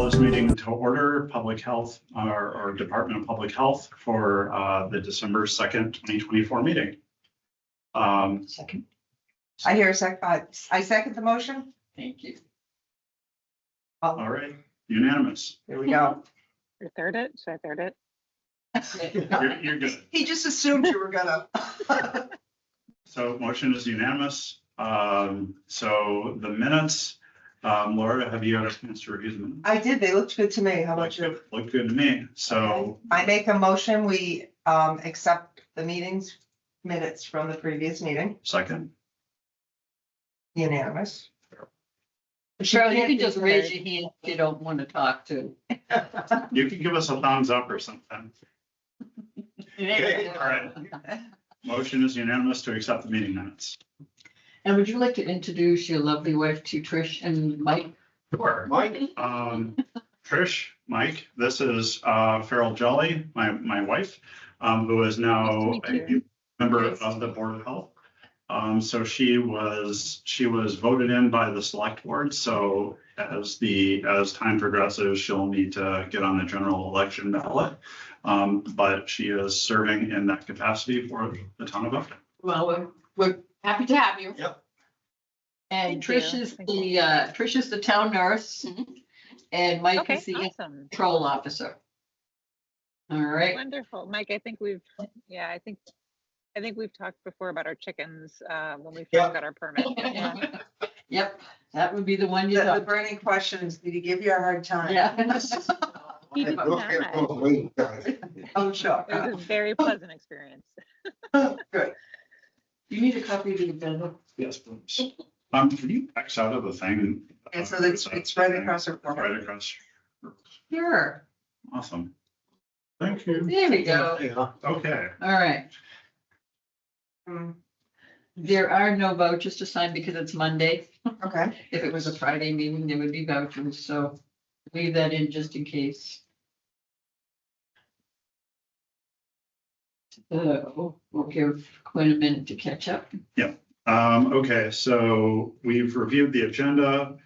call this meeting to order, Public Health, or Department of Public Health for the December 2nd, 2024 meeting. Second. I hear a I second the motion. Thank you. All right, unanimous. Here we go. You third it? Should I third it? You're good. He just assumed you were gonna. So motion is unanimous. So the minutes, Laura, have you had a chance to review them? I did, they looked good to me. How about you? Looked good to me. So I make a motion, we accept the meetings minutes from the previous meeting, second, unanimous. Cheryl, you can just raise your hand if you don't want to talk to. you can give us a thumbs up or something. Okay, all right. Motion is unanimous to accept the meeting minutes. And would you like to introduce your lovely wife to Trish and Mike? Sure. Mike. Trish, Mike, this is Farrell Jolly, my wife, who is now Nice to meet a member of the Board of Health. So she was voted in by the select board. So as time progresses, she'll need to get on the general election ballot. But she is serving in that capacity for the town of Upton. Well, we're happy to have you. Yep. And Thank Trish you. is Trish is the town nurse and Mike Okay, is the awesome. control officer. All right. Wonderful. Mike, I think we've talked before about our chickens when we first got our permit. Yeah. Yep, that would be the one you The know. burning question is, did he give you a hard time? Yeah. He did not. Oh, sure. It was a very pleasant experience. Good. You need a copy of the agenda. Yes, please. Can you X out of the thing? And so it's right across her Right forehead. across. Sure. Awesome. Thank you. There we go. Okay. All right. Mm, There are no vouchers to sign because it's Monday. Okay, If it was a Friday meeting, there would be vouchers, so leave that in just in case. So we'll give Quinn a minute to catch up. Okay, so we've reviewed the agenda.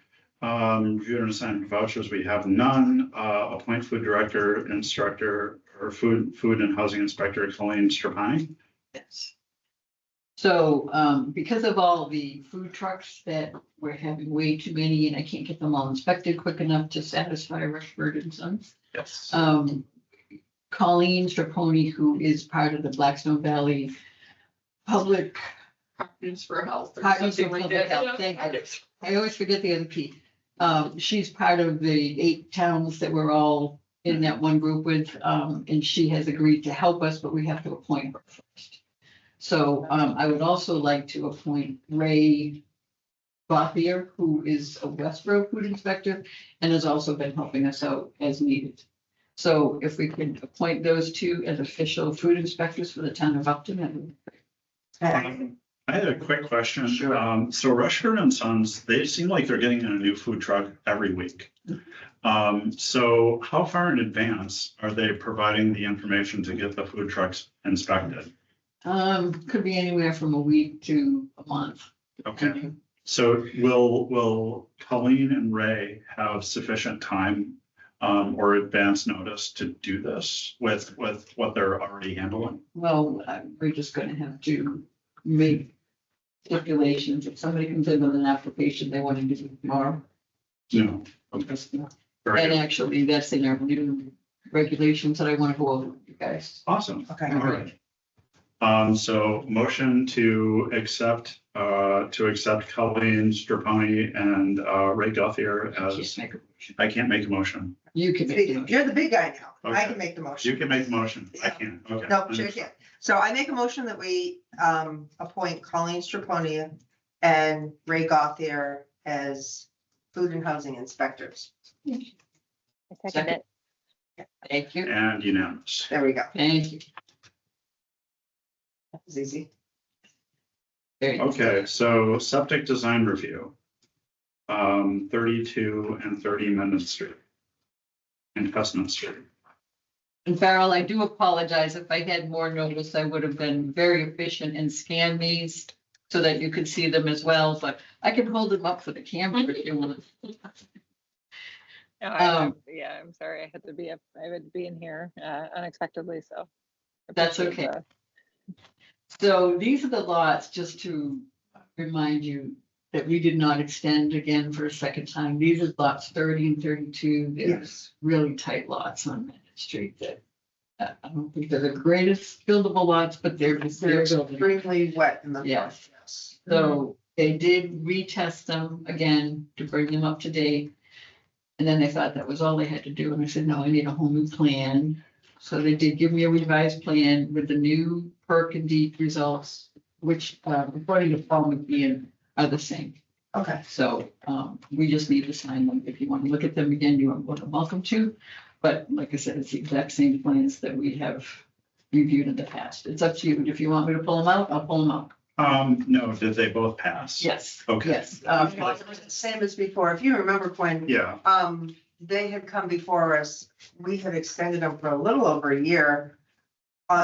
Reviewed and assigned vouchers, we have none. Appoint food director, instructor, or food and housing inspector, Colleen Strapani. Yes. So because of all the food trucks that we're having way too many and I can't get them all inspected quick enough to satisfy Rushford and Sons. Yes. Colleen Straponi, who is part of the Blackstone Valley Public Partners for Health or Partners for something like Public that. Health, thank you. I always forget the other P. She's part of the 8 towns that we're all in that one group with, and she has agreed to help us, but we have to appoint her first. So I would also like to appoint Ray Gauthier, who is a Westboro food inspector and has also been helping us out as needed. So if we could appoint those two as official food inspectors for the town of Upton, that would be great. I had a quick question. Sure. So Rushford and Sons, they seem like they're getting a new food truck every week. So how far in advance are they providing the information to get the food trucks inspected? Could be anywhere from a week to a month. Okay, so will Colleen and Ray have sufficient time or advance notice to do this with what they're already handling? Well, we're just gonna have to make stipulations. If somebody comes in with an application, they want to do it tomorrow. No. Okay. Very And good. actually, that's in our new regulations that I want to go over with you guys. Awesome. okay. All right. So motion to accept Colleen Straponi and Ray Gauthier I as, can't make a motion. I can't make a motion. You can make the motion. You're the big guy now. I Okay. can make the You motion. can make the motion. I can't. Okay. No, sure can. So I make a motion that we appoint Colleen Straponi and Ray Gauthier as food and housing inspectors. I second it. Thank you. And unanimous. There we go. Thank you. That was easy. Very nice. Okay, so septic design review. 32 and 30 Mendon Street. And Chestnut Street. And Farrell, I do apologize. If I had more notice, I would have been very efficient and scanned these so that you could see them as well, but I can hold them up for the camera if you want. No, yeah, I'm sorry. I had to be in here unexpectedly, so. I That's appreciate okay. the- So these are the lots, just to remind you that we did not extend again for a second time. These are lots 30 and 32. There's really tight lots on Main Street that I don't think they're the greatest buildable lots, but they're They're buildable. extremely wet in the. Yes. Yes. So they did retest them again to bring them up to date. And then they thought that was all they had to do. And I said, no, I need a whole new plan. So they did give me a revised plan with the new perk and deep results, which according to Paul McGeehan are the same. Okay, So we just need to sign them. If you want to look at them again, you are more than welcome to. But like I said, it's the exact same plans that we have reviewed in the past. It's up to you. If you want me to pull them out, I'll pull them out. No, did they both pass? Yes. Okay. Yes. same as before. If you remember when, Yeah, they had come before us, we had extended them for a little over a year.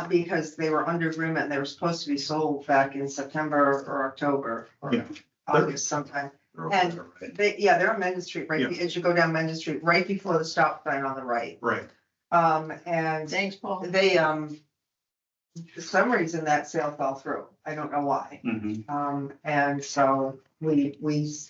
Because they were under agreement, and they were supposed to be sold back in September or October or Yeah. August sometime. they're And over there, right? they're on Mendon Street, right, Yeah. as you go down Mendon Street, right before the stop sign on the right. Right, And Thanks, Paul. they, for some reason that sale fell through. I don't know why. mhm. And so we,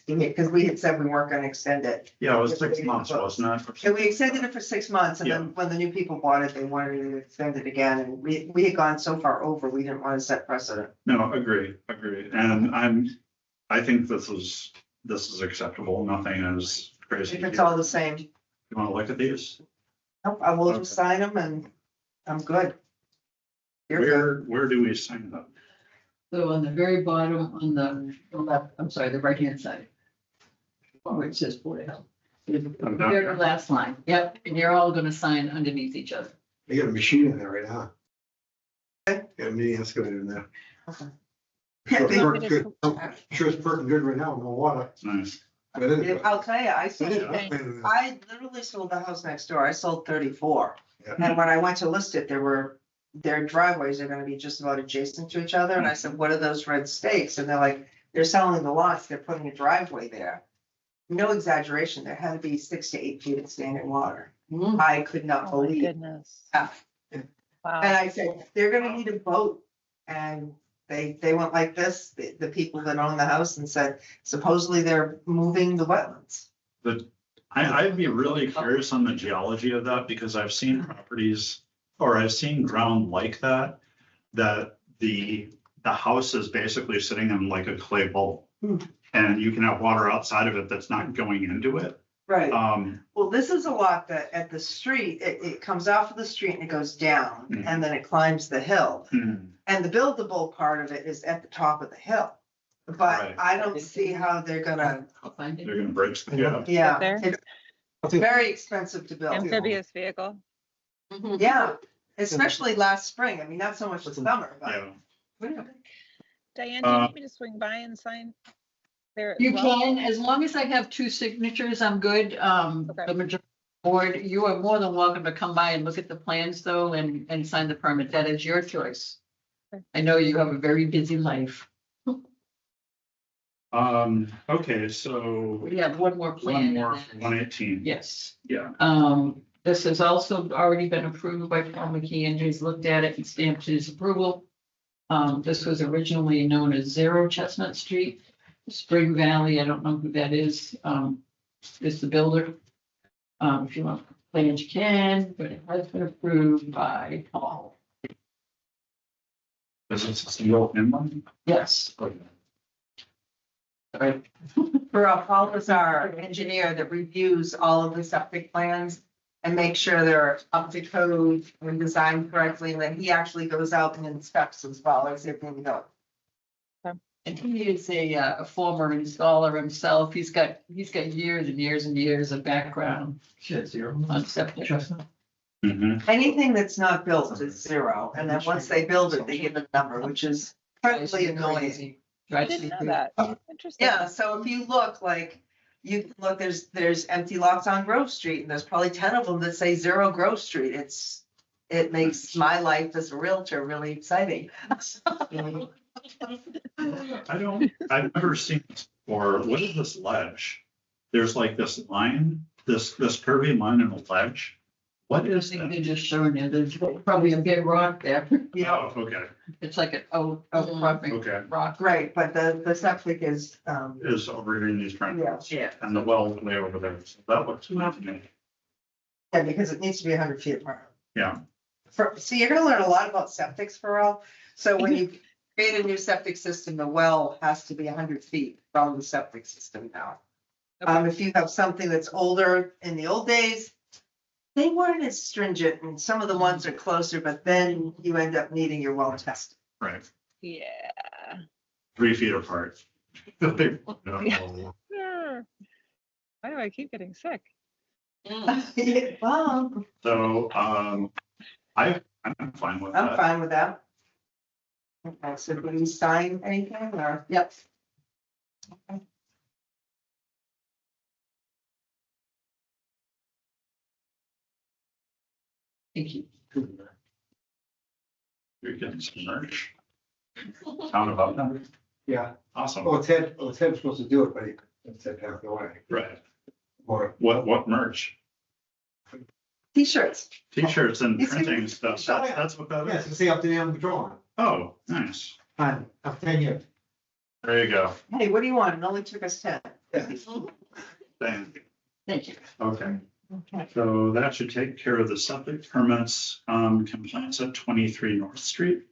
because we had said we weren't gonna extend it. Yeah, it was 6 months, wasn't it? And we extended it for 6 months, and then when the new people bought it, they wanted to extend it again, and we had gone so far over, we didn't want to set precedent. No, agree. And I think this is acceptable. Nothing is crazy. If it's here. all the same, You wanna look at these? nope, I will just sign them and I'm good. You're good. Where do we sign them? So on the very bottom, on the left, I'm sorry, the right-hand side. Where it says Board of Health. The I'm down very here. last line, yep, and you're all gonna sign underneath each other. They got a machine in there right now. Got a mini excavator in there. Sure, They- perking good. Sure it's perking good right now, no water. Nice. But it is- I'll tell you, it is- I literally sold the house next door. I sold 34. Yeah. And when I went to list it, their driveways are gonna be just about adjacent to each other. And I said, what are those red stakes? And they're like, they're selling the lots, they're putting a driveway there. No exaggeration, there had to be 6 to 8 feet of standing water. I could not Oh my believe. goodness. Yeah. Wow. And I said, they're gonna need a boat. And they went like this, the people that own the house, and said supposedly they're moving the wetlands. I'd be really curious on the geology of that because I've seen properties or I've seen ground like that, that the house is basically sitting in like a clay bowl. Hmm. And you can have water outside of it that's not going into it. Right. Um, Well, this is a lot that at the street, it comes off of the street and it goes down Mhm. and then it climbs the hill. hmm, And the buildable part of it is at the top of the hill. But Right. I don't see how they're gonna, I'll find it. they're gonna bridge the gap. yeah, There? it's very expensive to build. Amphibious vehicle. Mhm. Yeah, especially last spring. I mean, not so much the summer, but. Yeah, Diane, do you need me to swing by and sign there? as You well? can, as long as I have 2 signatures, I'm good. Okay. The majority board, you are more than welcome to come by and look at the plans though and sign the permit. That is your choice. Okay. I know you have a very busy life. okay, so We have one more plan. one and more then- for 118. Yes. Yeah, This has also already been approved by Paul McKeon, who's looked at it and stamped his approval. This was originally known as 0 Chestnut Street, Spring Valley, I don't know who that is the builder. If you want plans, you can, but it has been approved by Paul. this is steel inline. Yes. Okay. Sorry. Paul is our engineer that reviews all of the septic plans and makes sure they're up to code and designed correctly. And then he actually goes out and inspects as well as if we know. And he is a former installer himself. He's got years and years and years of background on septic. Mhm. Anything that's not built is 0. And then once they build it, they give a number, which is incredibly annoying. I didn't know that. Interesting. Yeah, so if you look like, you can look, there's empty lots on Grove Street and there's probably 10 of them that say 0 Grove Street. It makes my life as a realtor really exciting. I've never seen this before. What is this ledge? There's like this line this curvy line in a ledge, what I is think that? they're just showing you, there's probably a big rock there. Oh, okay, It's like an outcropping okay, rock. Right, but the septic is, is over here in these trenches. yeah, And the well is way over there, so that looks good to me. yeah, because it needs to be 100 feet apart. Yeah, See, you're gonna learn a lot about septics for all. So when you create a new septic system, the well has to be 100 feet from the septic system now. If you have something that's older, in the old days, they weren't as stringent, and some of the ones are closer, but then you end up needing your well tested. right, Yeah. 3 feet apart. No. Hmm. Why do I keep getting sick? Yeah, well, So, I'm fine with I'm that. fine with that. Okay, so do we sign anything or? Yep. Thank you. You're getting some merch. Town about that. Yeah, Awesome, Ted was supposed to do it, but Ted passed away. right. Or, What merch? T-shirts. T-shirts and It's gonna printing be- stuff, Oh, yeah. that's what that yes, is. it's the up to the patrol. Oh, nice, Of 10 years. there you go, Hey, what do you want? It only took us 10. thank Thank you. okay. Okay. So that should take care of the septic permits, compliance at 23 North Street.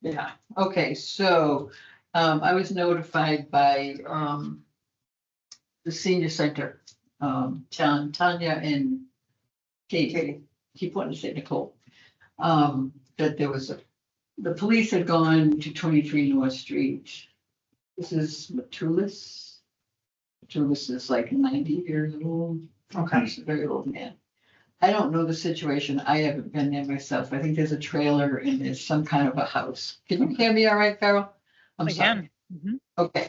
Yeah, okay, so, I was notified by, the senior center, Tanya and Katie, Katie. keep wanting to say Nicole. That there was the police had gone to 23 North Street. This is Matulis. Matulis is like 90 years old. Okay. He's a very old man. I don't know the situation. I haven't been there myself. I think there's a trailer and there's some kind of a house. Can you hear me all right, Carol? I'm I sorry. can. Mhm. Okay,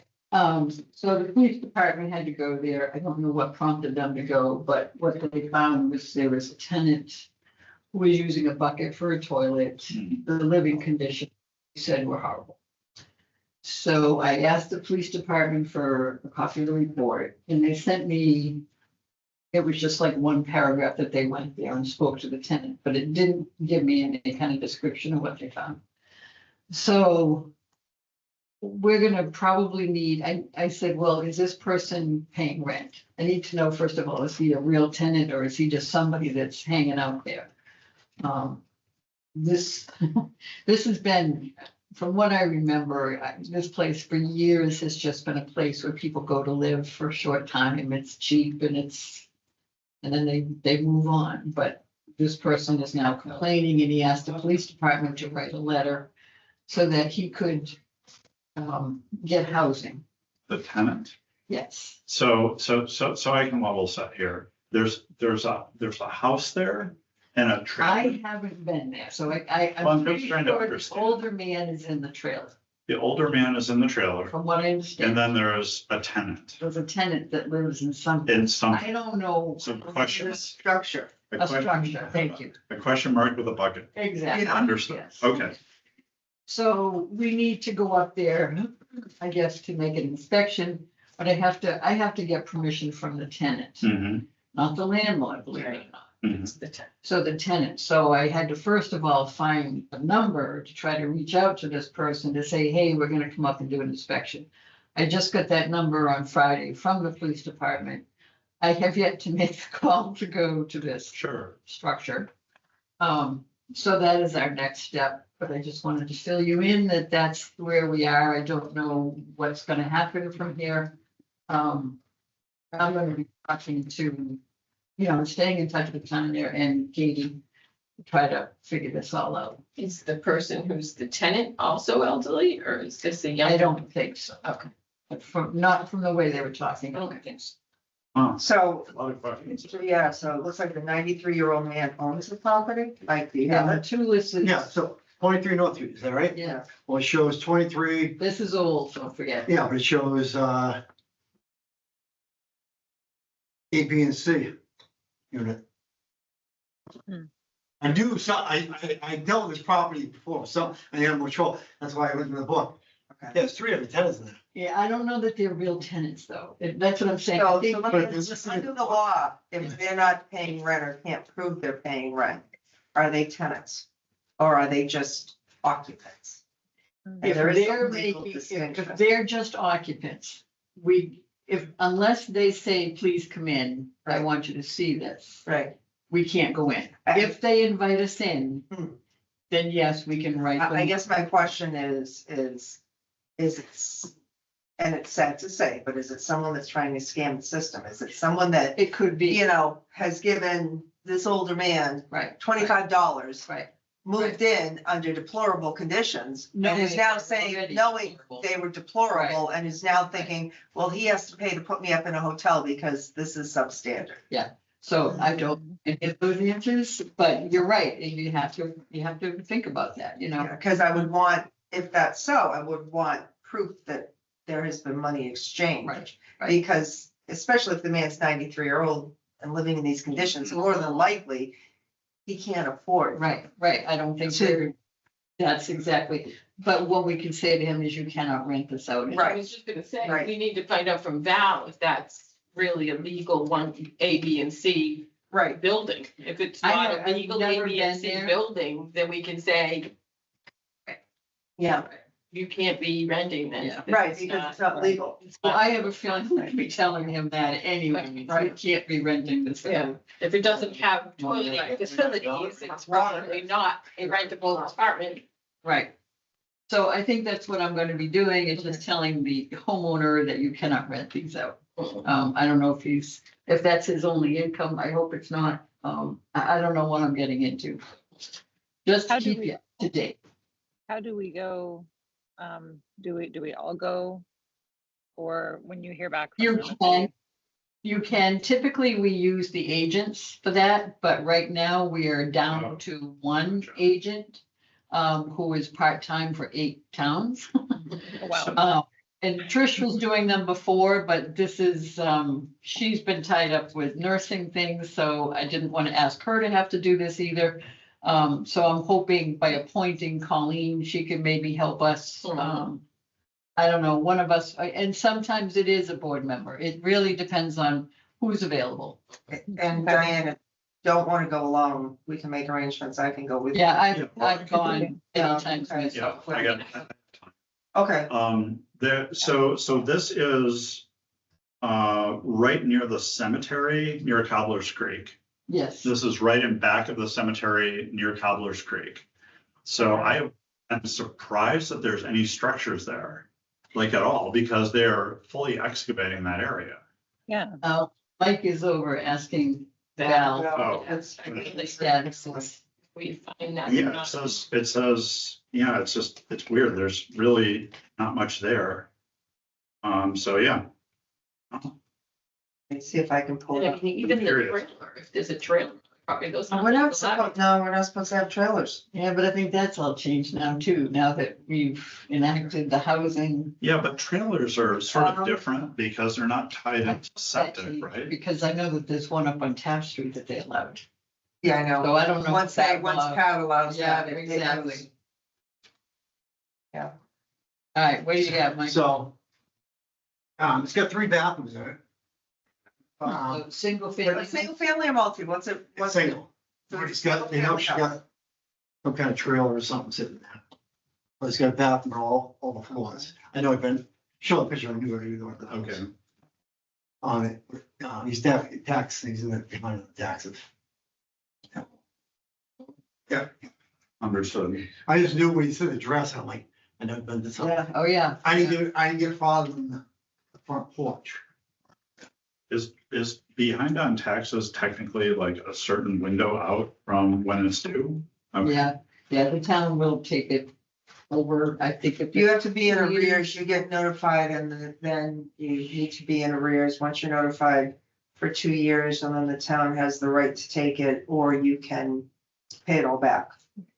so the police department had to go there. I don't know what prompted them to go, but what they found was there was a tenant who was using a bucket for a toilet. Mhm. The living conditions, he said, were horrible. So I asked the police department for a copy of the report, and they sent me, it was just like one paragraph that they went there and spoke to the tenant, but it didn't give me any kind of description of what they found. So we're gonna probably need, I said, well, is this person paying rent? I need to know, first of all, is he a real tenant or is he just somebody that's hanging out there? This, this has been, from what I remember, this place for years has just been a place where people go to live for a short time. It's cheap and and then they move on. But this person is now complaining and he asked the police department to write a letter so that he could get housing. The tenant. Yes. So I can level set here. There's a house there and a I trailer. haven't been there, so Well, I'm I'm pretty just trying to sure the understand. older man is in the trailer, The older man is in the trailer from what I and understand. then there's a tenant There's a tenant that lives in some, in some, I don't know. some question. The structure. A structure, thank you. A question mark with a bucket. Exactly. Understood. Yes. Okay. So we need to go up there, I guess, to make an inspection, but I have to get permission from the tenant, Mhm, not the landlord, believe it or not. mhm. So the tenant, so I had to first of all find a number to try to reach out to this person to say, hey, we're gonna come up and do an inspection. I just got that number on Friday from the police department. I have yet to make the call to go to this Sure. structure. So that is our next step, but I just wanted to fill you in that that's where we are. I don't know what's gonna happen from here. I'm gonna be talking to, staying in touch with Tanya and Katie to try to figure this all out. Is the person who's the tenant also elderly, or is this a young? I don't think so. Okay. But not from the way they were talking, I don't think so. Huh, So, a lot of questions. yeah, so it looks like the 93-year-old man owns the property, like, do you have Yeah, it? two lists. Yeah, so 23 North Street, is that right? Yeah, Well, it shows 23, this is old, don't forget. yeah, but it shows, A, B, and C unit. Hmm. I dealt with this property before, so I am patrol, that's why I went in the book. Yeah, there's 3 other tenants in there. Yeah, I don't know that they're real tenants though. That's what I'm saying. I So, think- so let me just, under the law, if they're not paying rent or can't prove they're paying rent, are they tenants? Or are they just occupants? Mm. If There is they're some legal making, distinction. if they're just occupants, unless they say, please come in, I Right. want you to see this, Right. we can't go in. I- If they invite us in, Hmm. then yes, we can write them. I guess my question is it, and it's sad to say, but is it someone that's trying to scam the system? Is it someone that, It could be, you know, has given this older man right. $25, Right. moved in under deplorable conditions, and is Knowing now they're saying, already knowing deplorable. they were deplorable, and is now thinking, well, he has to pay to put me up in a hotel because this is substandard. So I don't get those answers, but you're right, and you have to think about that, you know? Because I would want, if that's so, I would want proof that there has been money exchanged. Right. Because especially if the man's 93-year-old and living in these conditions, more than likely, he can't afford. Right, I don't think To- that's exactly, but what we can say to him is you cannot rent this out. I Right. was just gonna say, Right. we need to find out from Val if that's really a legal one, A, B, and C Right, building. If it's I not know, a I've legal never A, B, and been C there. building, then we can say, yeah, you can't be renting this. Yeah. This right, is because it's not legal. it's Well, not- I have a feeling we'll be telling him that anyway, you Right. can't be renting this Yeah. out. If it doesn't have toilet Right. facilities, it's probably not a rentable apartment. Right. So I think that's what I'm gonna be doing, is just telling the homeowner that you cannot rent these out. I don't know if that's his only income, I hope it's not, I don't know what I'm getting into. Just to How do keep we- you up to date. How do we go? Do we all go? Or when you hear back? from You them, can, you can, typically we use the agents for that, but right now we are down to one agent. Who is part-time for 8 towns. Oh, wow. And Trish was doing them before, but this is, she's been tied up with nursing things, so I didn't want to ask her to have to do this either. So I'm hoping by appointing Colleen, she can maybe help us. I don't know, one of us, and sometimes it is a board member. It really depends on who's available. And Diane, if you don't want to go alone, we can make arrangements. I can go with you. Yeah, Yeah, I've gone Yeah, many times okay. Yeah, myself. I got time. Okay, So this is right near the cemetery, near Cobbler's Creek. Yes, This is right in back of the cemetery near Cobbler's Creek. So I am surprised that there's any structures there, like at all, because they're fully excavating that area. Yeah. Mike is over asking Val. Oh. that's. The status is. We find that. Yeah, it says, yeah, it's weird. There's really not much there. So yeah, Let's see if I can pull it up. Even the Curious. trailer, if there's a trailer, probably goes. We're not supposed, no, we're not supposed to have trailers. Yeah, but I think that's all changed now too, now that we've enacted the housing. yeah, but trailers are sort of different because they're not tied into septic, right? Because I know that there's one up on Taft Street that they allowed. Yeah, I know. So I don't know. Once if that once law- Pat allows Yeah, that. it exactly. goes. All right, what do you got, Mike? So. It's got 3 bathrooms in it. Single But family. a single family or multi, what's it? It's single. It's got, you know, she got some kind of trailer or something sitting there. But it's got a bathroom on all the floors. I know I've been showing a picture of you know. Okay. On it, he's definitely he's in the behind the taxes. Yeah, Understood. I just knew when he said address, I'm like, I never been to something. Yeah, oh, yeah. I didn't get farther than the front porch. Is behind on taxes technically like a certain window out from when it's due? Okay. Yeah, the town will take it over, I think. if You it- have to be in arrears, you get notified and then you need to be in arrears. Once you're notified for 2 years, and then the town has the right to take it, or you can pay it all back.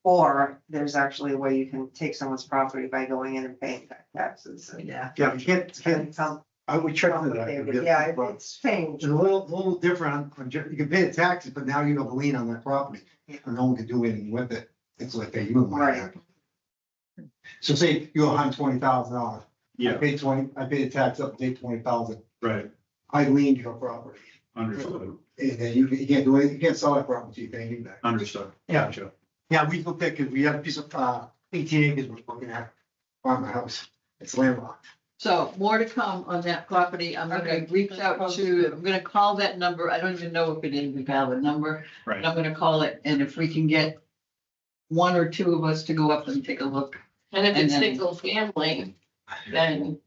Or there's actually a way you can take someone's property by going in and paying back taxes. Yeah, Yeah, you can't, I would check for that. Complicated. Yeah, it's changed. It's a little different, you can pay the taxes, but now you have a lien on that property, and no one can do anything with it, it's like a human. Right. So say you owe $120,000. I Yeah, paid 20, I paid the tax up, paid 20,000. right, I leaned your property. understood, And then you can't do anything, you can't sell that property, you pay me back. understood. Yeah. Gotcha. Yeah, we looked at, because we have a piece of, 18 acres we're looking at, farm house, it's landlocked. So more to come on that property. I'm gonna Okay. reach out to, I'm gonna call that number. I don't even know if it is a valid number. But Right, I'm gonna call it, and if we can get one or two of us to go up and take a look. And if And it's then- single family, then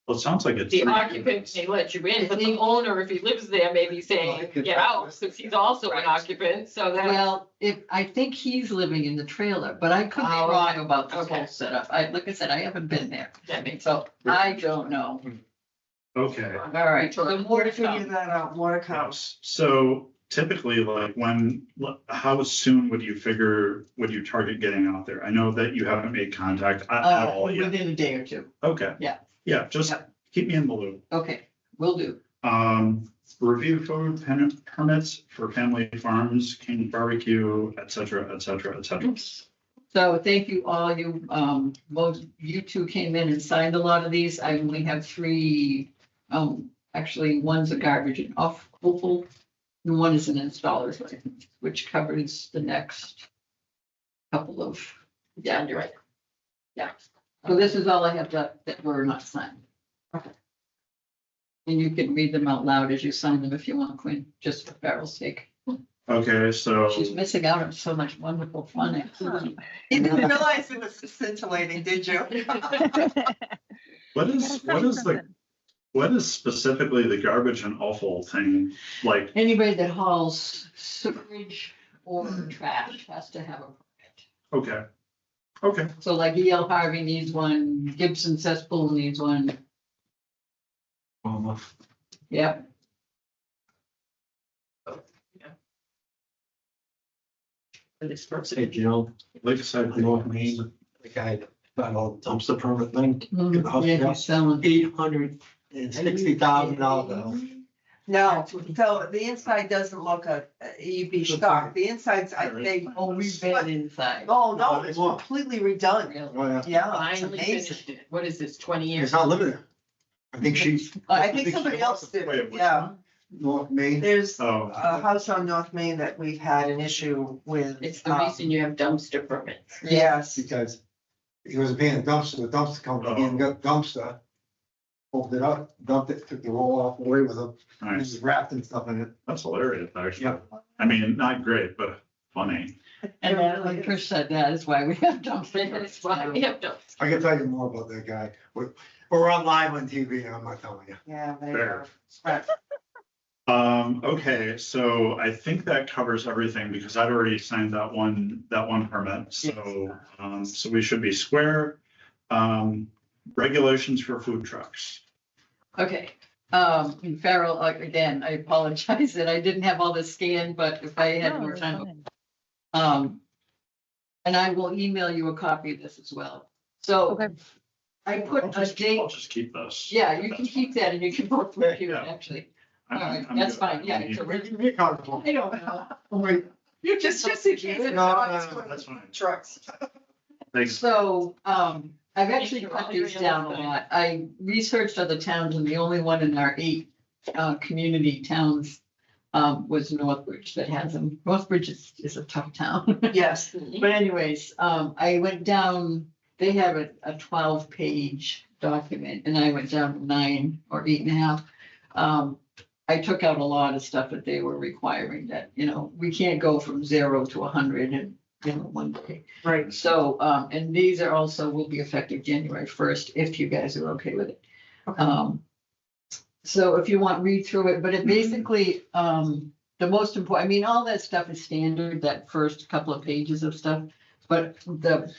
well, it sounds like it's. the 3 occupant may let you in, but the owner, if he lives there, may be saying, get out, because he's also an occupant, so that. Well, I think he's living in the trailer, but I could be Oh, wrong about this okay. whole setup. Like I said, I haven't been there, That makes so I don't know. Okay. All right, so the more to Figure come. that out, more to come. Yes. So typically, like how soon would you target getting out there? I know that you haven't made contact at all yet. Within a day or two. Okay. Yeah. Yeah, just Yep. keep me in the loop. Okay, will do. Review food permits for family farms, King Barbecue, et cetera, et cetera, et cetera. So thank you all. Most, you two came in and signed a lot of these. I only have 3, actually, one's a garbage and awful. And one is an installer's license, which covers the next couple of, yeah, you're right. Yeah, so this is all I have that were not signed. Okay. And you can read them out loud as you sign them if you want, Quinn, just for Farrell's sake. Okay, so She's missing out on so much wonderful fun. You didn't realize it was scintillating, did you? what is specifically the garbage and offal thing? Like, Anybody that hauls sewage or trash has to have a permit. okay, okay, So like E.L. Harvey needs one, Gibson cesspool needs one, yep. This person. Hey, Joe, like I said, I know, Maine, the guy that got all the dumpster permit thing, Yeah, he's selling. $860,000. No, so the inside doesn't look you'd be shocked. The inside's, they, Oh, we've been inside. oh, no, No, it's they won't. completely redone. Really? Oh, yeah. Yeah, it's Finally amazing. finished it. What is this, 20 years? It's not living there. I think she's. I think somebody else did, Wait, it, which yeah. one? North Main. There's Oh, a house on North Main that we've had an issue with. It's the reason you have dumpster permits. Yes, Because he was paying the dumpster company, and got dumpster. Opened it up, dumped it, took the roll off away with him, and nice. was wrapped and stuff in it. That's hilarious, actually. Yeah. I mean, not great, but funny. And that, like Chris said, that is why we have dumpsters. That's why we have dumpsters. I can tell you more about that guy. We're on live on TV, I'm not telling you. yeah, they Fair. are. Okay, so I think that covers everything because I'd already signed that one permit, so, so we should be square. Regulations for food trucks. Okay, and Farrell, again, I apologize that I didn't have all this scanned, but if I had No, more it's time. fine. And I will email you a copy of this as well. So Okay. I put I'll a just date, keep this. yeah, you can keep that and you can vote for it, Yeah. actually. I'm- All right, I'm that's good. fine, yeah, I it's a need- really- Give me a card. I don't know. Oh, wait. You Just in case. it's No, not, no, it's no, going That's to fine. Trucks. Thanks. So, I've actually you. cut I'll these do down a another lot. I researched other towns and the only one in our 8 community towns was Northbridge that has them. Northbridge is a tough town. Yes, But anyways, I went down, they have a 12-page document and I went down to 9 or 8.5. I took out a lot of stuff that they were requiring that, we can't go from 0 to 100 in, one day. right. So, and these are also will be effective January 1st, if you guys are okay with it. Okay. So if you want, read through it, but it basically, the most important, I mean, all that stuff is standard, that first couple of pages of stuff. But the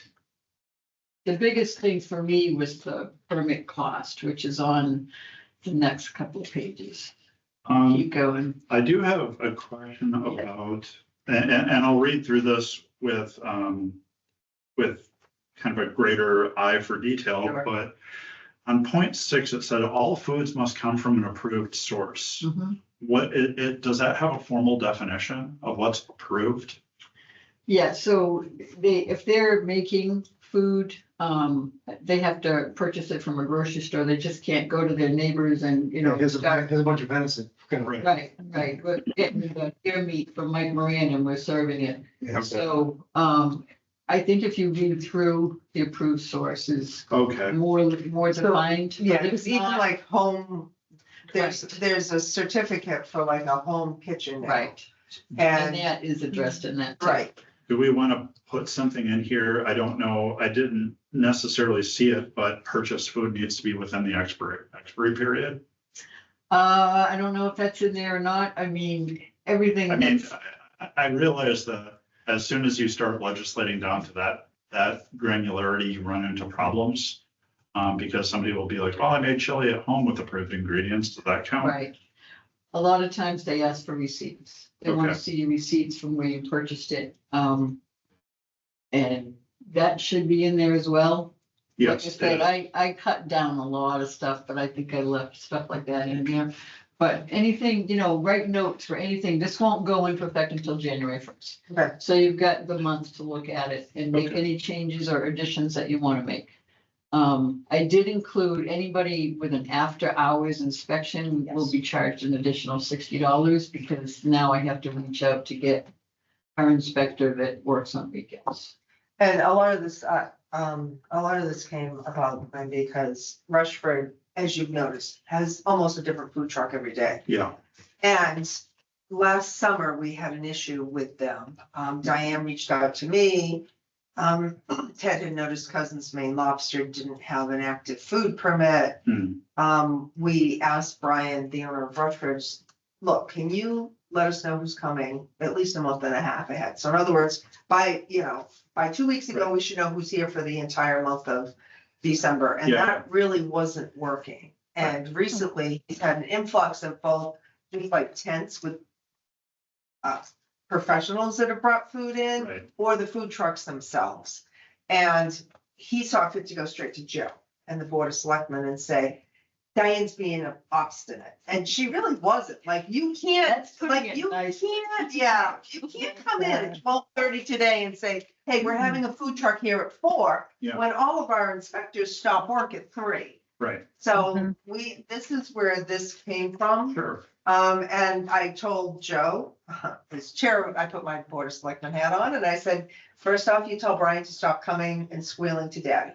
biggest thing for me was the permit cost, which is on the next couple of pages. Keep going. I do have a question about, and I'll read through this with kind of a greater eye for detail, Sure. but on point 6, it said all foods must come from an approved source. What, does that have a formal definition of what's approved? Yeah, so if they're making food, they have to purchase it from a grocery store. They just can't go to their neighbors and, you know, Here's start. a bunch of venison. Kind of- Right, we're getting the deer meat from Mike Moran and we're serving it. Yeah. So, I think if you read through the approved sources, Okay, more defined. Yeah, but if because even not- like home, there's a certificate for like a home kitchen now. Right, and And, that is addressed in that. too. right, do we want to put something in here? I don't know, I didn't necessarily see it, but purchased food needs to be within the expiry period. I don't know if that's in there or not. I mean, everything. I mean, that's- I realize that as soon as you start legislating down to that granularity, you run into problems. Because somebody will be like, well, I made chili at home with approved ingredients. Does that count? Right. A lot of times they ask for receipts. They want to Okay. see receipts from where you purchased it. And that should be in there as well. Like I Yes. said, I cut down a lot of stuff, but I think I left stuff like that in there. But anything, write notes for anything. This won't go into effect until January 1st. okay, So you've got the month to look at it and make Okay. any changes or additions that you want to make. I did include anybody with an after hours inspection will be charged an additional $60 because now I have to reach out to get our inspector that works on weekends. and a lot of this came about because Rushford, as you've noticed, has almost a different food truck every day. Yeah, And last summer, we had an issue with them. Diane reached out to me. Ted had noticed Cousins Maine Lobster didn't have an active food permit. We asked Brian, the owner of Rushford's, look, can you let us know who's coming at least a month and a half ahead? So in other words, by 2 weeks ago, we should know who's here for the entire month of December. And Yeah. that really wasn't working. And recently, he's had an influx of both things like tents with professionals that have brought food in right. or the food trucks themselves. And he saw fit to go straight to Joe and the Board of Selectmen and say, Diane's being obstinate. And she really wasn't. Like, you can't, That's putting like, it you nice. can't, yeah, you can't come in at 12:30 today and say, hey, we're having a food truck here at 4, Yeah. when all of our inspectors stop work at 3. Right, So Mhm. this is where this came from. sure. And I told Joe, as chair, I put my Board of Selectmen hat on, and I said, first off, you tell Brian to stop coming and squealing to daddy.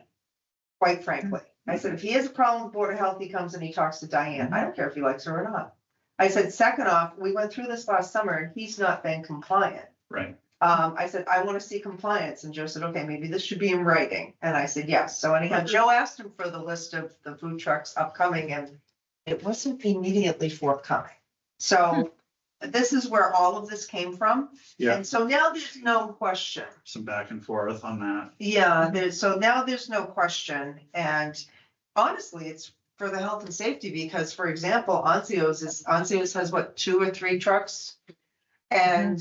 Quite frankly, I said, if he has a problem with Board of Health, he comes and he talks to Diane. I don't care if he likes her or not. I said, second off, we went through this last summer and he's not been compliant. Right, I said, I want to see compliance. And Joe said, okay, maybe this should be in writing. And I said, yes. So anyhow, Joe asked him for the list of the food trucks upcoming and it wasn't immediately forthcoming. So this is where all of this came from. yeah, And so now there's no question. some back and forth on that. Yeah, so now there's no question. And honestly, it's for the health and safety because, for example, Anzio's has what, 2 or 3 trucks? And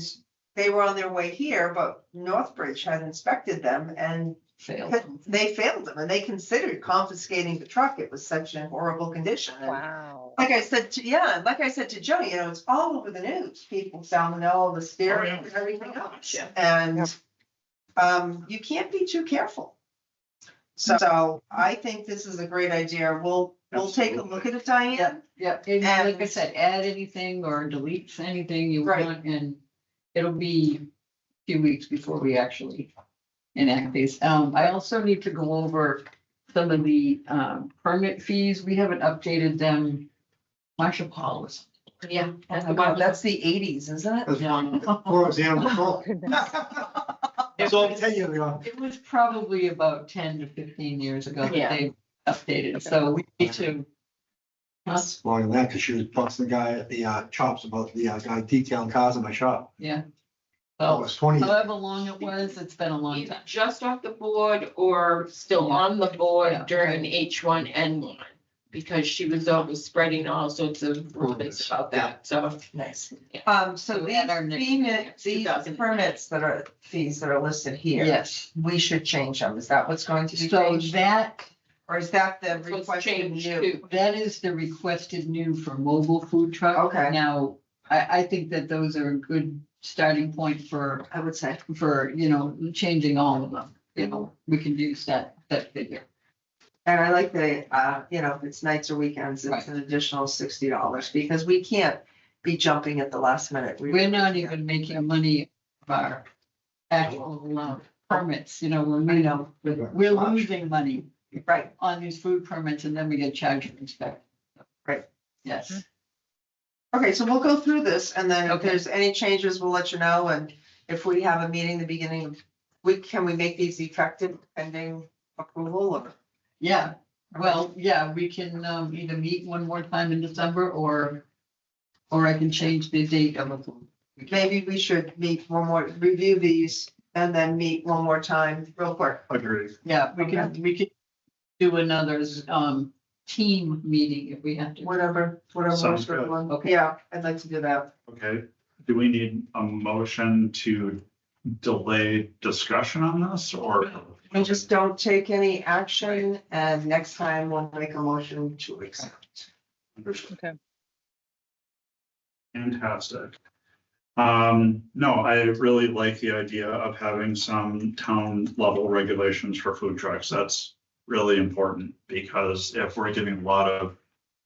they were on their way here, but Northbridge had inspected them and Failed. they failed them and they considered confiscating the truck. It was such a horrible condition. And Wow. like I said to Joe, it's all over the news, people salmonella, listeria, and everything else. Yeah. And you can't be too careful. So I think this is a great idea. We'll take a look at it, Diane. Yep, and like I And- said, add anything or delete anything you Right. want, and it'll be a few weeks before we actually enact these. I also need to go over some of the permit fees. We haven't updated them. Marshall Paul was. Yeah. That's the 80s, isn't it? That's one, for example. Goodness. It's all 10 years ago. It was probably about 10 to 15 years ago that Yeah. they updated, so we need to. Us, Longer than that, because she was talking to the guy at the chops about the guy detailing cars in my shop. yeah. That So was 20. however long it was, it's been a long Either time. just off the board or still Yeah. on the board Yeah. during H1N1. Because she was always spreading all sorts of rumors about that, so. Nice. Yeah. So So these at our next these 2000. permits fees that are listed here. Yes, We should change them. Is that what's going to be so changed? that, Or is that the That's what's requested changed new? too. that is the requested new for mobile food truck. Okay. Now, I think that those are a good starting point I would say. for, changing all of them. you know, we can use that figure. And I like the, if it's nights or weekends, it's an additional $60 because we can't be jumping at the last minute. We're not even making money of our actual permits, you know, we're losing money Right, on these food permits and then we get charged for inspection. Right. Yes, okay, so we'll go through this and then if Okay. there's any changes, we'll let you know. And if we have a meeting the beginning of week, can we make these effective pending approval or? yeah, well, yeah, we can either meet one more time in December or I can change the date of it. Maybe we should meet one more, review these and then meet one more time real quick. Agreed. Yeah, we can do another team meeting if we have to. Whatever Sounds works for good. everyone. Okay. Yeah, I'd like to do that. Okay, do we need a motion to delay discussion on this or? We just don't take any action and next time we'll make a motion to accept. Okay. Fantastic. No, I really like the idea of having some town level regulations for food trucks. That's really important because if we're getting a lot of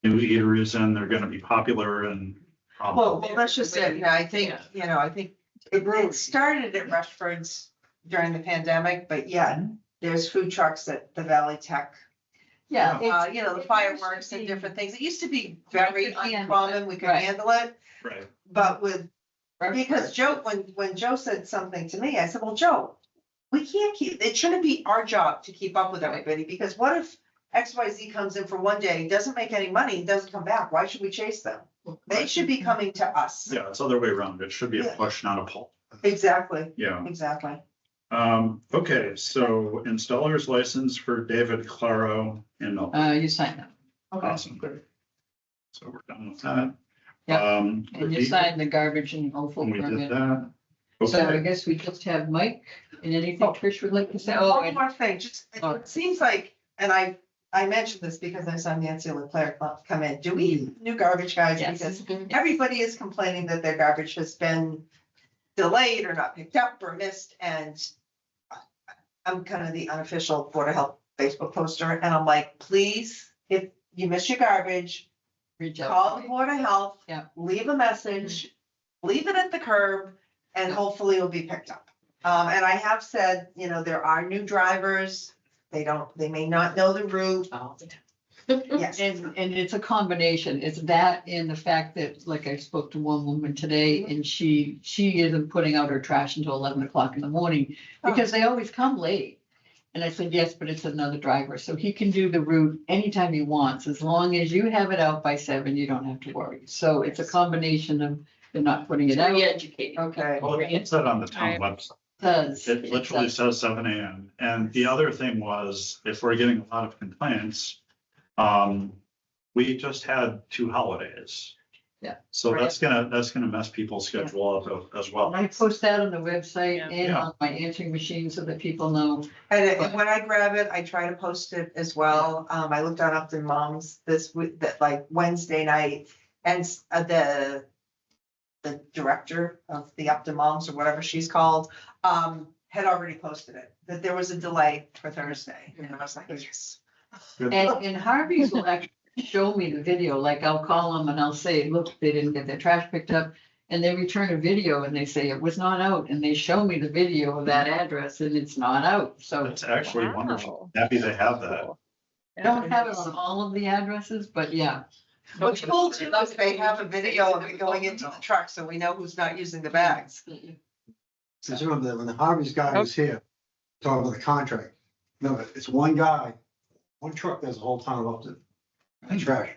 new eateries in, they're gonna be popular and. Well, that's just it. Yeah, I think it started at Rushford's during the pandemic, but yeah, there's food trucks at the Valley Tech. Yeah. The fireworks and different things. It used to be very uncommon. We could Right. handle it. Right, But because Joe, when Joe said something to me, I said, well, Joe, we can't it shouldn't be our job to keep up with everybody, because what if XYZ comes in for one day, doesn't make any money, doesn't come back, why should we chase them? They should be coming to us. yeah, it's the other way around. It should be a Yeah. push, not a pull. Exactly, Yeah. exactly. Okay, so installer's license for David Claro in Milton. You sign that. Awesome. So we're done with that. Yeah, Um, And you sign the garbage and awful when we did permit. that. So I Okay, guess we just have Mike and anything Trish would like to say. So Oh, one and more thing, it seems like, and I mentioned this because I saw Nancy Leclerc come in, do we have new garbage guys? yes. Because everybody is complaining that their garbage has been delayed or not picked up or missed, and I'm kind of the unofficial Board of Health Facebook poster, and I'm like, please, if you miss your garbage, Reach out. call the Board of Health. Yeah. Leave a message, leave it at the curb, and hopefully it'll be picked up. And I have said, there are new drivers, they may not know the route, yes. And it's a combination. It's that and the fact that, like, I spoke to one woman today and she isn't putting out her trash until 11 o'clock in the morning because they always come late. And I said, yes, but it's another driver. So he can do the route anytime he wants. As long as you have it out by 7, you don't have to worry. So it's a combination of they're not putting it out. Re-educating. Okay, well, it's said on the town Right. website. Does. It literally says 7 AM. And the other thing was, if we're getting a lot of complaints, we just had 2 holidays. Yeah. So that's gonna mess people's schedule up as well. I post that on the website Yeah. and on my answering machine so that people know. and when I grab it, I try to post it as well. I looked on Upton Moms this week, that like Wednesday night, and the director of the Upton Moms or whatever she's called, had already posted it, that there was a delay for Thursday, and I was like, yes. And Harvey's will actually show me the video, like I'll call them and I'll say, look, they didn't get their trash picked up. And they return a video and they say it was not out, and they show me the video of that address and it's not out, so. It's actually wonderful. Wow. Happy they have that. Cool. I don't have it on all of the addresses, but yeah. What's cool too is they have a video of it going into the truck, so we know who's not using the bags. Since remember that when the Harvey's guy was here, talking about the contract, no, it's one guy, one truck does the whole town of Upton. And trash.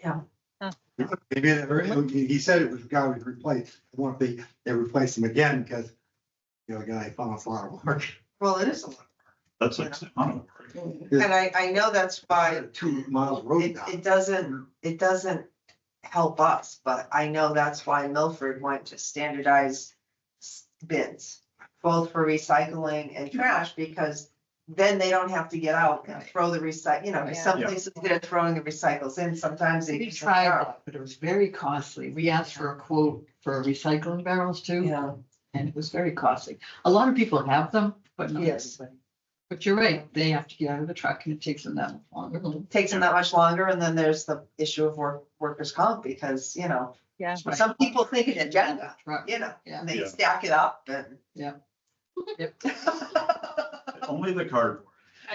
Yeah. Huh. Maybe he said it was a guy we replaced, one of they replaced him again because, the guy found a lot of work. Well, it is a lot. That's like, a ton of work. And I know that's why 2 miles of road now. it doesn't help us, but I know that's why Milford went to standardized bins, both for recycling and trash, because then they don't have to get out and throw the some Yeah. places they're throwing the recycles in, sometimes they. We tried that, but it was very costly. We asked for a quote for recycling barrels too, Yeah, and it was very costly. A lot of people have them, but not Yes. everybody. But you're right, they have to get out of the truck and it takes them that long. Takes them that much longer, and then there's the issue of workers' comp, because, Yeah. Right. some people think it's agenda, Truck. Yeah. Yeah. They Yeah. stack it up and. Yeah. Only the cardboard.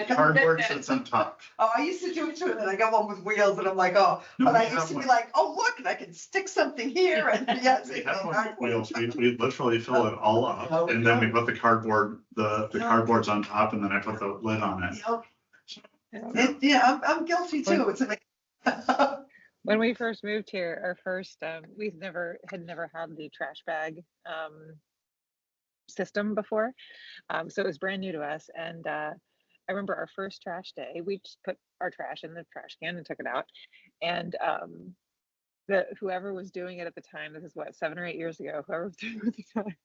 Cardboard sits on top. Oh, I used to do it too, and then I got one with wheels, and I'm like, oh, No, but we I have used to be one. like, oh, look, and I can stick something here, and yes. We have one with wheels. We literally fill it all up and then we put the cardboard, the cardboard's on top and then I put the lid on it. Yeah, I'm guilty too, it's amazing. When we first moved here, our first, we had never had the trash bag system before. So it was brand new to us. And I remember our first trash day, we just put our trash in the trash can and took it out. And whoever was doing it at the time, this is what, 7 or 8 years ago, whoever was doing it at the time,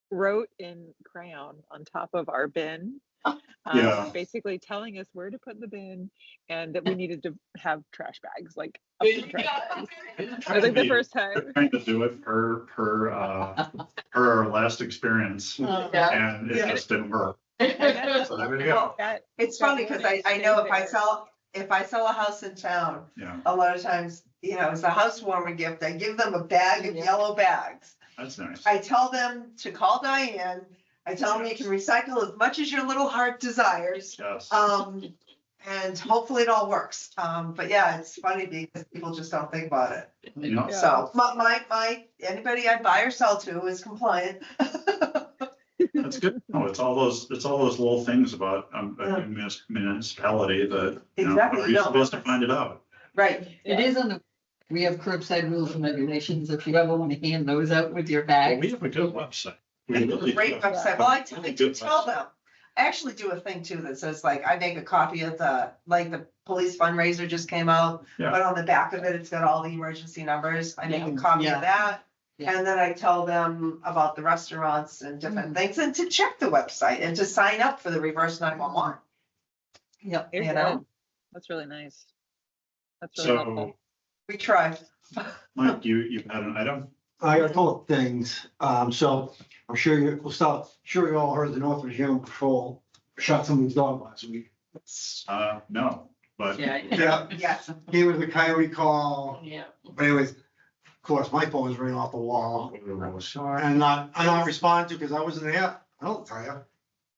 wrote in crayon on top of our bin. Yeah. Basically telling us where to put the bin and that we needed to have trash bags, like up to trash bags. I think the first time. Trying to do it per our last experience and it Yeah. just didn't work. Yeah. So there we go. It's funny, because I know if I sell a house in town, Yeah, a lot of times, it's a housewarming gift, I give them a bag of yellow bags. that's nice. I tell them to call Diane, I tell them you can recycle as much as your little heart desires. Yes. And hopefully it all works. But yeah, it's funny because people just don't think about it. You know, Yeah. So anybody I buy or sell to is compliant. that's good. No, it's all those little things about a municipality that, Exactly, are you no. supposed to find it out? Right. It is on the, we have curbside rules and regulations, if you ever want to hand those out with your Well, bag. we have a good website. We really Great do. website. Well, I Really do good tell website. them. I actually do a thing too that says like, I make a copy of the police fundraiser just came out. Yeah. But on the back of it, it's got all the emergency numbers. I make a Yeah. copy Yeah. of that. Yeah. And then I tell them about the restaurants and different things, and to check the website and to sign up for the reverse 911. Yep. You're You know? good. That's really nice. That's really helpful. So, We try. Mike, you had an item? I got a couple of things. So I'm sure you all heard the Northwest Animal Patrol shot somebody's dog last week. No, but. Yeah. Yeah, Yes. he was a coyote call, Yeah. but anyways, of course, my phone was ringing off the wall. Sure. And I'm not responding to because I wasn't there. I don't tell you.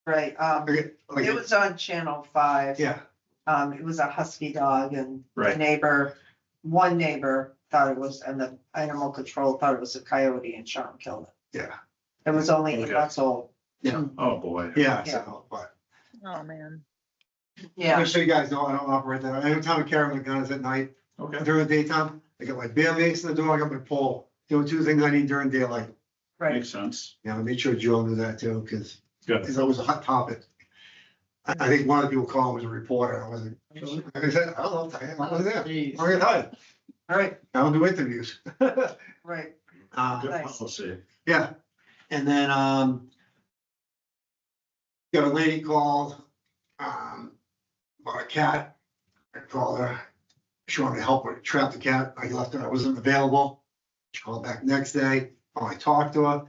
Right. It was on Channel 5. Yeah, It was a husky dog, and the Right. one neighbor thought it was, and the animal control thought it was a coyote and shot and killed it. yeah, It was only 8 Okay. months old. Oh, boy. yeah, Yeah. so, but Oh, man. Yeah. just so you guys know, I don't operate that. Every time I carry my guns at night, Okay. during the daytime, I got my bear mace in the door, I got my pole. Doing two things I need during daylight. Right. Makes sense. You know, make sure Joe knew that too, because Good. it's always a hot topic. I think one of the people calling was a reporter. I wasn't, like I said, I don't know, I wasn't there. Jeez. I'm tired. All right. I don't do interviews. Right. Uh, Good Nice. policy. yeah, and then, got a lady called, about a cat. I called her, she wanted to help her trap the cat. I left her, I wasn't available. She called back next day, I talked to her.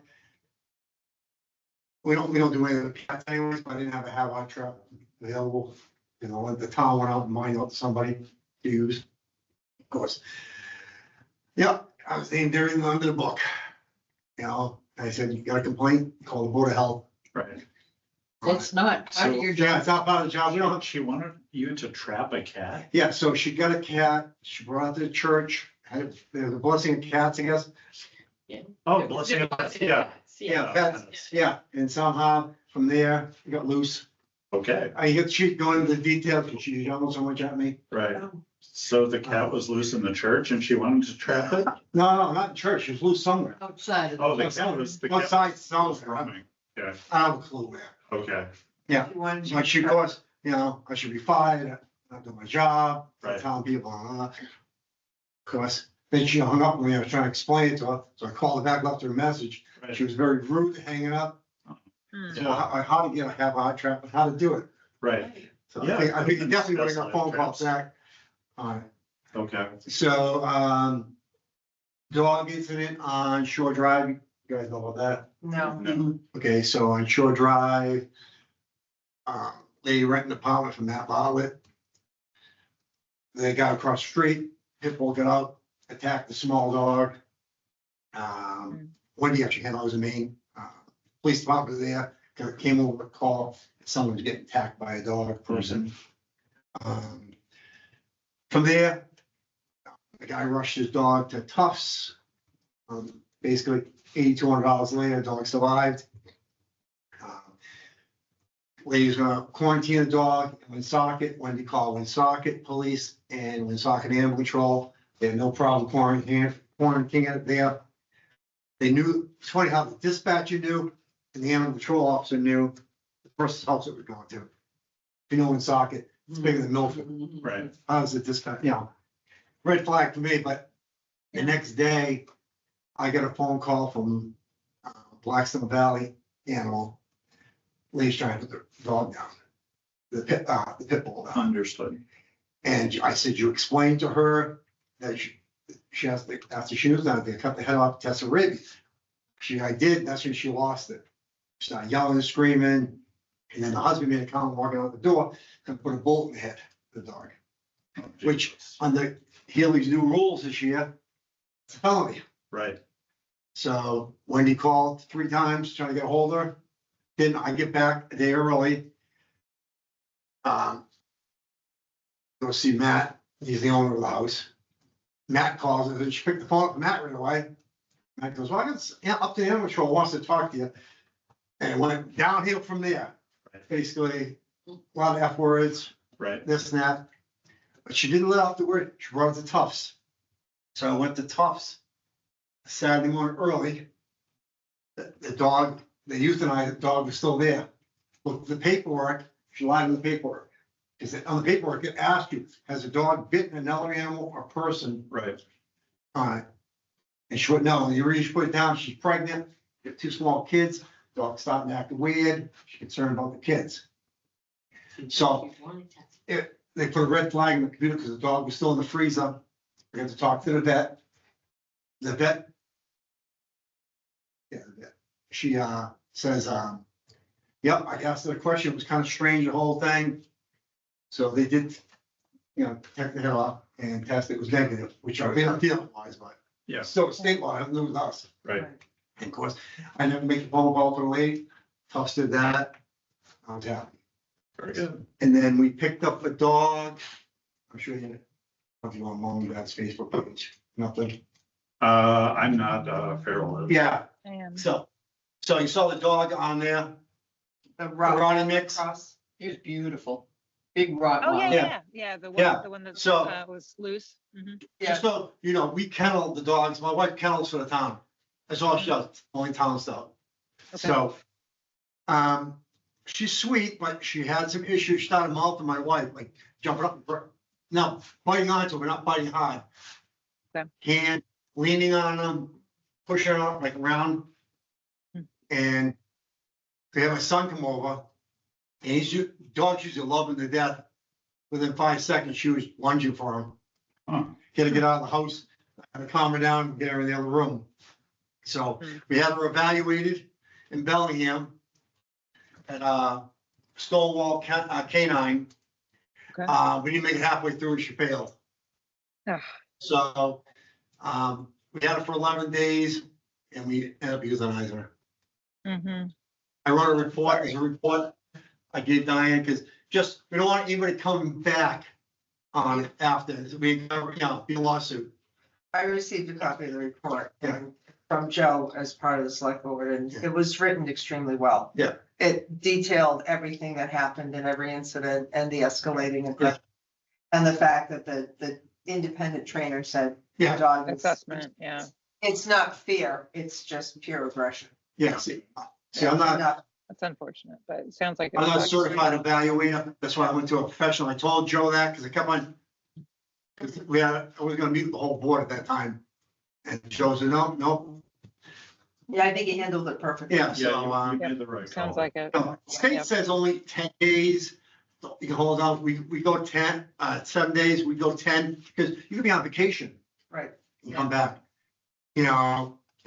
We don't do anything with cats anyways, but I didn't have a have-on trap available. You know, when the town went out and mined out to somebody to use, of course. Yeah, I was named everything under the book. You know, I said, you got a complaint, call the Board of Health. Right. That's not part of your Yeah, job. it's not part of the job. We don't have. She wanted you to trap a cat? Yeah, so she got a cat, she brought it to the church, had the blessing of cats, I guess. Oh, blessing. Yeah. Yeah, pets, yeah, and somehow from there, it got loose. Okay, I get, she going into the details, because she yelled so much at me. right. So the cat was loose in the church and she wanted to trap it? No, not in church, she was loose somewhere. Outside of. Oh, the cat was. Outside, was somewhere. roaming. Okay, I don't have a clue where. okay, Like she goes, you know, I should be fired, not doing my job, Right. telling people, Of course, then she hung up when I was trying to explain it to her, so I called her back, left her a message. right. She was very rude, hanging up. Hmm. So how to get a have a hot trap and how to do it. Right, So Yeah, I think you definitely that's bring a not phone call traps. back on it. okay, So, dog incident on Shore Drive, you guys know about that? No. no, Okay, so on Shore Drive, lady renting an apartment from Matt Bartlett. They got across the street, pit bull got out, attacked the small dog. Wendy actually had, I was in Maine, police department was there, came over to call, someone was getting attacked by a dog person. From there, the guy rushed his dog to Tufts. Basically, $8,200 later, dog survived. Lady's gonna quarantine the dog in Woonsocket. Wendy called Woonsocket Police and Woonsocket Animal Control. They had no problem quarantining it there. They knew, it's funny how the dispatcher knew and the animal control officer knew the person's house it was going to. If you know Woonsocket, it's bigger than Milford. Right. I was at this kind, red flag for me, but the next day, I got a phone call from Blackstone Valley Animal. Lady's trying to put the dog down, the pit bull down. Understood. And I said, you explained to her that she has to, after she was done, they cut the head off, test for rabies. I did, that's when she lost it. She started yelling and screaming, and then the husband made a comment walking out the door and put a bullet in the head of the dog. Which under Healy's new rules this year, it's a felony. Right. So Wendy called 3 times trying to get a hold of her. Then I get back a day early. Go see Matt. He's the owner of the house. Matt calls and she picked the phone up from Matt right away. Matt goes, well, it's up to the animal control, wants to talk to you. And it went downhill from there. Right. Basically, a lot of F words, Right. this and that. But she didn't let out the word. She brought it to Tufts. So I went to Tufts Saturday morning early. The dog, they euthanized the dog was still there. Looked at the paperwork, she lied on the paperwork. Because on the paperwork, it asked you, has the dog bitten another animal or person Right. on it? And she wouldn't know. And you really put it down, she's pregnant, got 2 small kids, dog's starting to act weird, she's concerned about the kids. So they put a red flag in the computer because the dog was still in the freezer. We had to talk to the vet. The vet. Yeah, the vet. She says, yep, I asked her a question. It was kind of strange, the whole thing. So they did, take the head off and test it was negative, which I mean, feeling wise, but Yeah. still state law, nothing to do with us. Right. And of course, I never make a phone call to the lady. Tufts did that. I was happy. Very good. And then we picked up a dog. I'm sure you know if you want mom and dad's Facebook page, nothing. I'm not feral. Yeah, I am. so you saw the dog on there, The Ronnie mix. cross. It was beautiful. Big rock. Oh, yeah, Yeah. yeah, yeah, the Yeah. one that So- was loose. Mhm. just so, we kennel the dogs. My wife kennels for the town. That's all she does, only town stuff. Okay. So, she's sweet, but she had some issues. She started mouthing my wife, like jumping up, no, biting onto her, but not biting hard. Okay. Hand, leaning on them, pushing her like around. Hmm. And they had my son come over, and dogs usually love him to death. Within 5 seconds, she was lunging for him. Huh. Had to get out of the house, had to calm her down, get her in the other room. So Hmm. we had her evaluated in Bellingham at Stonewall Canine. Okay. We didn't make it halfway through and she failed. Ah. So we had her for 11 days and we ended up euthanizing her. Mhm. I wrote a report, as a report I gave Diane, because we don't want anybody coming back on it after, be a lawsuit. I received a copy of the report Yeah. from Joe as part of the select board, and Yeah. it was written extremely well. Yeah. It detailed everything that happened in every incident and the escalating and Yeah. and the fact that the independent trainer said the Yeah, dog is, Assessment, yeah. it's not fear, it's just pure aggression. yeah, see, I'm not, That's unfortunate, but it sounds like. I'm not a it's certified evaluator, that's why I went to a professional, I told Joe that, because I kept on. Because I was gonna meet with the whole board at that time, and Joe said, no, Yeah, I think he handled it perfectly. yeah, Yeah, so, you made the right Sounds call. like it. State Yeah. says only 10 days, you can hold out, we go 10, 7 days, we go 10, because you could be on vacation Right. and come back. And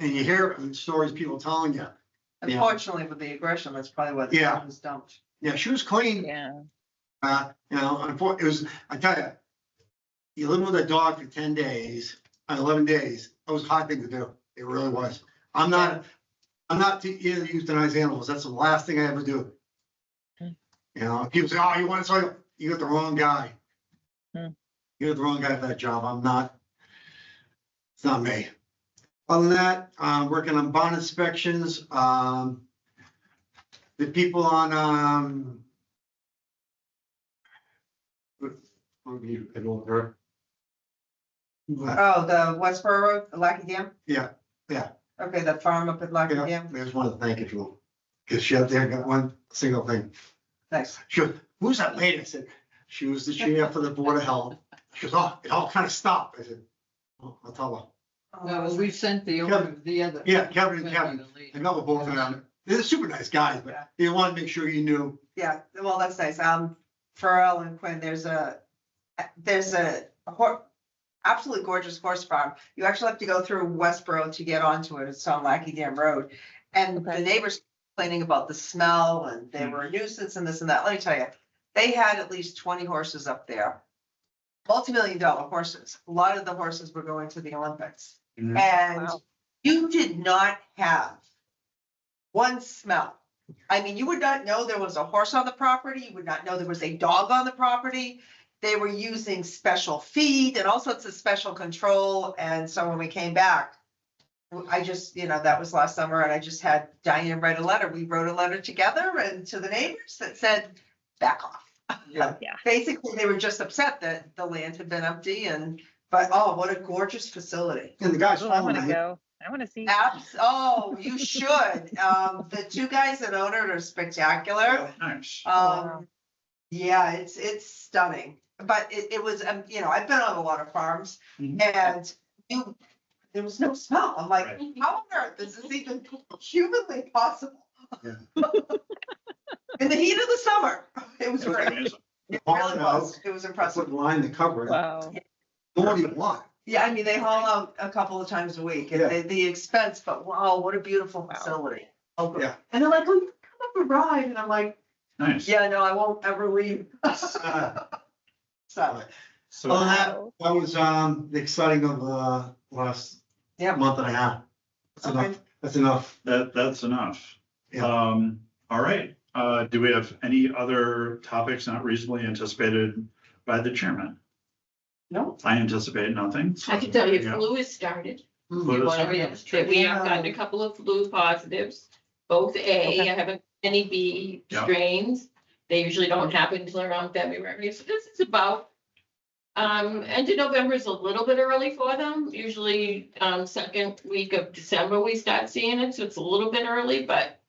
you hear stories people telling you. Unfortunately, with the aggression, that's probably why the Yeah. dog was dumped. Yeah, she was clean. Yeah. You know, it was, I tell you, you live with a dog for 10 days, 11 days, that was a hard thing to do. It really was. I'm not to either euthanize animals. That's the last thing I ever do. Hmm. You know, people say, oh, you want to say, you got the wrong guy. Hmm. You got the wrong guy for that job. I'm not. It's not me. Other than that, working on bond inspections, the people on, what were you, I don't know. Oh, the Westboro Road, the Lackey Dam? Yeah, Okay, the farm up at Lackey yeah, Dam, there's one to thank you for. Cause she up there got one single thing. nice. She goes, who's that lady? I said, she was the chair for the Board of Health. She goes, oh, it all kind of stopped. I said, oh, I'll tell her. No, we sent the owner, the other. Yeah, Kevin and Kevin. I know both of them. They're super nice guys, Yeah. but they wanted to make sure you knew. Yeah, well, that's nice. Pharrell and Quinn, there's a absolutely gorgeous horse farm. You actually have to go through Westboro to get onto it. It's on Lackey Dam Road. And the Okay. neighbors complaining about the smell and they were a nuisance and this and that. Let me tell you, they had at least 20 horses up there. Multi-million-dollar horses. A lot of the horses were going to the Olympics. Mhm. And Wow. you did not have one smell. I mean, you would not know there was a horse on the property. You would not know there was a dog on the property. They were using special feed and all sorts of special control. And so when we came back, I just, that was last summer and I just had Diane write a letter. We wrote a letter together and to the neighbors that said, back off. Yeah. Yeah. Basically, they were just upset that the land had been empty but oh, what a gorgeous facility. And the guy's Oh, I following want to it. go. I want to see. Oh, you should. The two guys that own it are spectacular. Nice. wow. Yeah, it's stunning. But it was, I've been on a lot of farms Mhm. and there was no smell. I'm like, Right. how on earth is this even humanly possible? Yeah. In the heat of the summer, it was It was great. amazing. It Haul really it out. was. It was That's impressive. what line to cover it. Wow. What do you want? Yeah, I mean, they haul out a couple of times a week and Yeah. the expense, but wow, what a beautiful Wow. facility. Oh, good. Yeah. And they're like, oh, you can come up and ride. And I'm like, Nice. yeah, no, I won't ever leave. So, So Other than that, that was, the exciting of, last Yeah. month and a half. That's Okay. enough. That's enough. that's enough. Yeah. All right. Do we have any other topics not reasonably anticipated by the chairman? no, I anticipate nothing. I can tell you, Yeah. flu has started. Flu You has wanna- started. that we have gotten a couple of flu positives, both A, I haven't any B Yeah. strains. They usually don't happen until around February, so this is about. End of November is a little bit early for them, usually, second week of December we start seeing it, so it's a little bit early, but.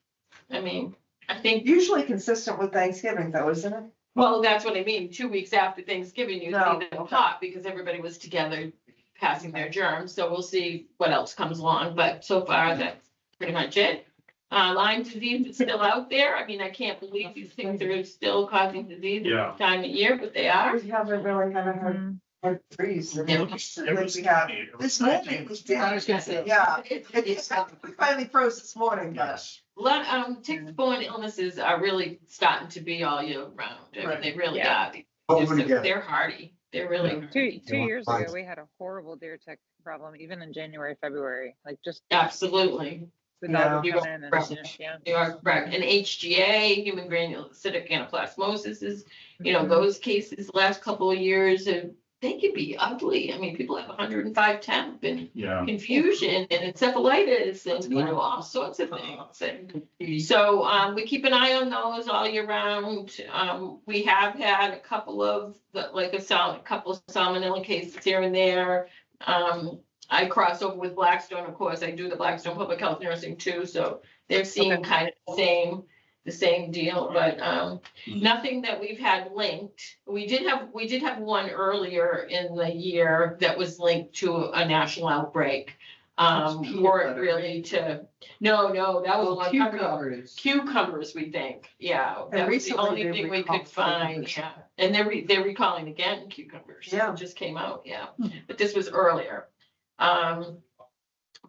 I mean, I think, usually consistent with Thanksgiving though, isn't it? well, that's what I mean, 2 weeks after Thanksgiving, you No, see them okay. pop, because everybody was together passing their germs, so we'll see what else comes along, but so far, that's pretty much it. Lyme disease is still out there, I mean, I can't believe these things are still causing disease at Yeah. this time of year, but they are. We haven't really had Mhm. hard trees. Yeah. It was Like we have. sunny. It was This nice. morning was I was gonna say. Yeah, It's we finally froze this morning, but Yes. tick-borne illnesses are really starting to be all year round, I mean, Right. they really Yeah. are. Oh, They're what do you get? they're hardy, they're really Yeah. hardy. Two Yeah. years Fine. ago, we had a horrible deer tick problem, even in January, February, like just Absolutely. the Yeah. dogs You come are in and, correct. yeah. You are correct. And HGA, human granulocytic anaplasmosis is, Mhm. those cases, the last couple of years, they can be ugly. I mean, people have 105 temp and Yeah. confusion and encephalitis and, all sorts of things. And so, we keep an eye on those all year round. We have had a couple of, couple of salmonella cases here and there. I cross over with Blackstone, of course, I do the Blackstone Public Health Nursing too, so they're seeing Okay. kind of the same deal, but, nothing that we've had linked. We did have one earlier in the year that was linked to a national outbreak. That's peanut For it butter, really to, no, that was a long time ago. Cucumbers. Cucumbers, we think, yeah, And that was the recently only they thing we recalled could find, cucumbers. yeah. And they're recalling again cucumbers. Yeah. It just came out, yeah, Hmm. but this was earlier.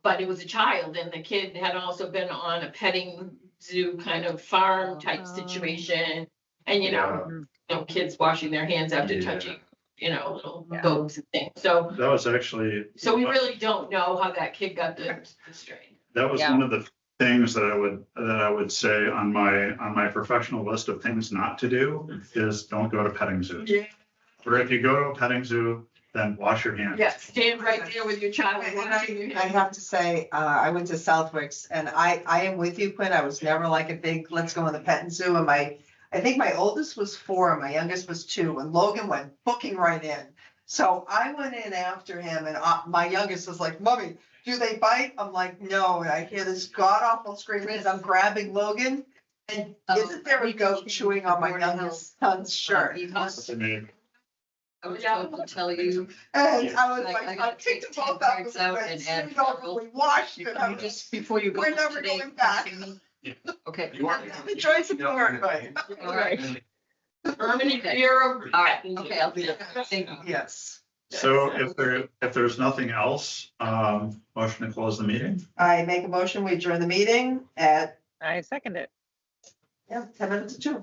But it was a child and the kid had also been on a petting zoo kind of farm type Oh. situation. And, kids washing their hands after Yeah. touching, little Yeah. goats and things. So, That was actually. we really don't know how that kid got the strain. That was Yeah. one of the things that I would say on my professional list of things not to do is don't go to petting zoos. Yeah. Or if you go to a petting zoo, then wash your hands. Yeah, stand right there with your child. And watching your I hands. have to say, I went to Southwicks and I am with you, Quinn. I was never like a big, let's go in the petting zoo. And I think my oldest was 4 and my youngest was 2 and Logan went booking right in. So I went in after him and my youngest was like, Mommy, do they bite? I'm like, no. And I hear this god awful scream because I'm grabbing Logan. And isn't there a goat chewing on my youngest son's shirt? I mean, I was told to tell you, And I was I like, I gotta kicked take them 10 both out cards the out way, and soon add over, purple. we washed you it. can just, before you go. We're never today, going back. Okay. The choice of word, right? All right. Permanent Bureau. All right, okay, I'll do that. Thank you. Yes. so if there's nothing else, motion to close the meeting. I make a motion, we adjourn the meeting at, I second it. 10 minutes to 2.